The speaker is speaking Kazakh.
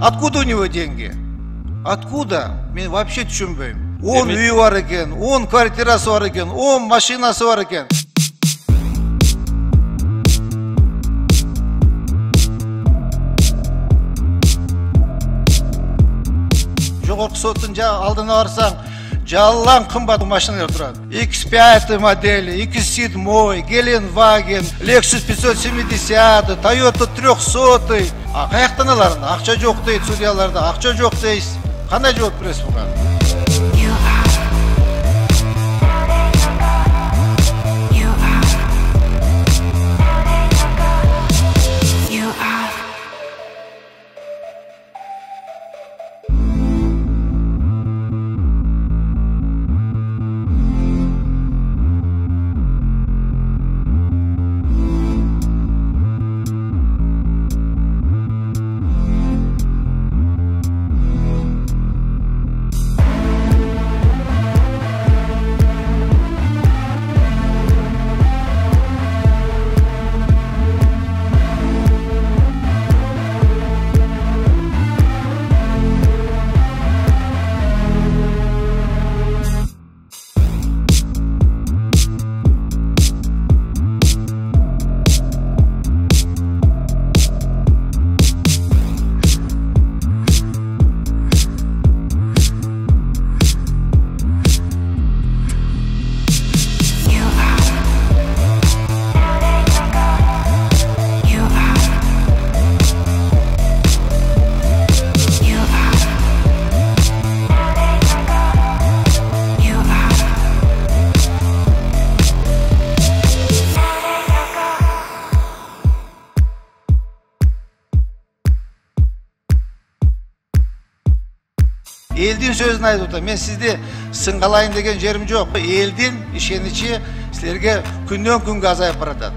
Откуда у него деньги? Откуда? Мен вообще түшүнбөйм. 10 үйі бар екен, 10 квартирасы бар екен, 10 машинасы бар екен. Жогорку соттун алдына барсаң, жалаң кымбат машиналар турат. X5 модели, X7, Геленваген, Lexus 570, Toyota 300. Каяктан аларын? Акча жок дейт судьяларда, акча жок дейсиз. Кандай жооп бересиз буга? Elдин сөзүн айтып атам. Мен сизди сыңгалайын деген жерим жок. Элдин ишеничи силерге күндөн күнгө азайып баратат.